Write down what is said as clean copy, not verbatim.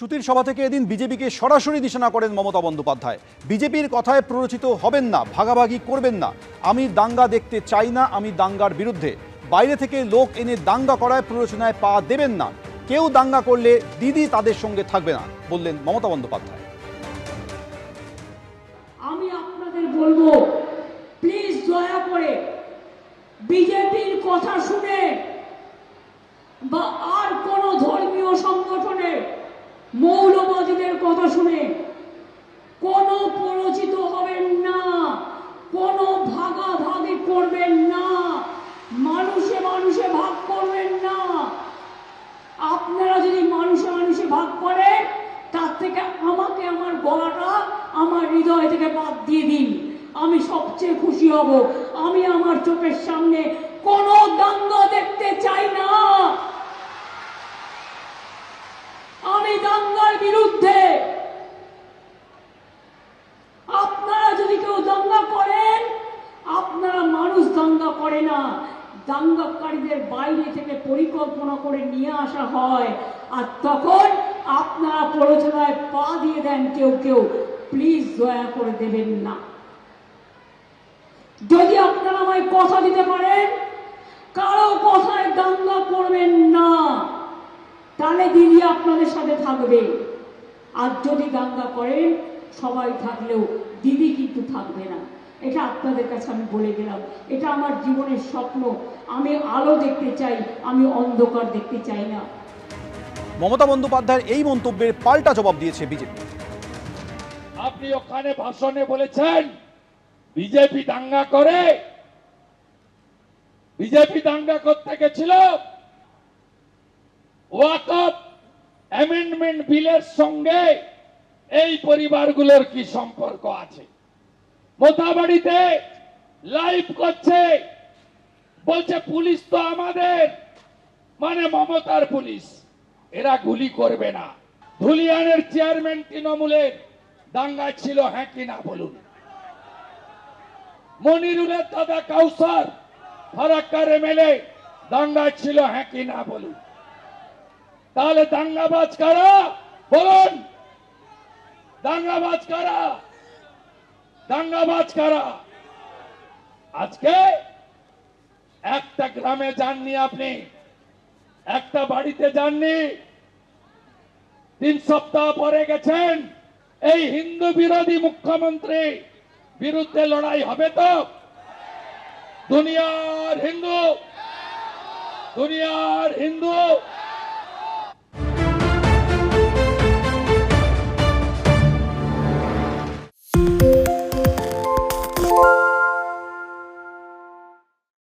সুতির সভা থেকে এদিন বিজেপিকে সরাসরি নিশানা করেন মমতা বন্দ্যোপাধ্যায়। বিজেপির কথায় প্ররোচিত হবেন না, ভাগাভাগি করবেন না। আমি দাঙ্গা দেখতে চাই না, আমি দাঙ্গার বিরুদ্ধে। বাইরে থেকে লোক এনে দাঙ্গা করায় প্ররোচনায় পা দেবেন না। কেউ দাঙ্গা করলে দিদি তাদের সঙ্গে থাকবে না, বললেন মমতা বন্দ্যোপাধ্যায়। আমি আপনাদের বলবো, প্লিজ দয়া করে বিজেপির কথা শুনে বা আর কোন ধর্মীয় সংগঠনের মৌলবাদীদের কথা শুনে কোনো প্ররোচিত হবেন না, কোনো ভাগাভাগি করবেন না, মানুষে মানুষে ভাগ করবেন না। আপনারা যদি মানুষে মানুষে ভাগ করেন, তার থেকে আমাকে আমার গলাটা আমার হৃদয় থেকে বাদ দিয়ে দিন, আমি সবচেয়ে খুশি হব। আমি আমার চোখের সামনে কোনো দাঙ্গা দেখতে চাই না। আমি দাঙ্গার বিরুদ্ধে। আপনারা যদি কেউ দাঙ্গা করেন, আপনারা মানুষ দাঙ্গা করে না, দাঙ্গাকারীদের বাইরে থেকে পরিকল্পনা করে নিয়ে আসা হয়, আর তখন আপনারা প্ররোচনায় পা দিয়ে দেন কেউ কেউ। প্লিজ দয়া করে দেবেন না। যদি আপনারা আমায় কথা দিতে পারেন কারো কথায় দাঙ্গা করবেন না, তাহলে দিদি আপনাদের সাথে থাকবে। আর যদি দাঙ্গা করেন, সবাই থাকলেও দিদি কিন্তু থাকবে না। এটা আপনাদের কাছে আমি বলে গেলাম। এটা আমার জীবনের স্বপ্ন। আমি আলো দেখতে চাই, আমি অন্ধকার দেখতে চাই না। মমতা বন্দ্যোপাধ্যায়ের এই মন্তব্যের পাল্টা জবাব দিয়েছে বিজেপি। আপনি ওখানে ভাষণে বলেছেন বিজেপি দাঙ্গা করে। বিজেপি দাঙ্গা করতে গেছিল ওয়াকফ অ্যামেন্ডমেন্ট বিলের সঙ্গে এই পরিবারগুলোর কি সম্পর্ক আছে? মোথাবাড়িতে লাইভ করছে, বলছে পুলিশ তো আমাদের, মানে মমতার পুলিশ, এরা গুলি করবে না। ধুলিয়ানের চেয়ারম্যান তৃণমূলের দাঙ্গা ছিল, হ্যাঁ কিনা বলুন? মনিরুলের দাদা কাউসার ফারাক্কার এমএলএ দাঙ্গা ছিল, হ্যাঁ কিনা বলুন? তাহলে দাঙ্গাবাজ কারা বলুন? দাঙ্গাবাজ কারা? দাঙ্গাবাজ কারা? আজকে একটা গ্রামে যাননি আপনি, একটা বাড়িতে যাননি, 3 সপ্তাহ পরে গেছেন। এই হিন্দু বিরোধী মুখ্যমন্ত্রী বিরুদ্ধে লড়াই হবে তো? দুনিয়ার হিন্দু, দুনিয়ার হিন্দু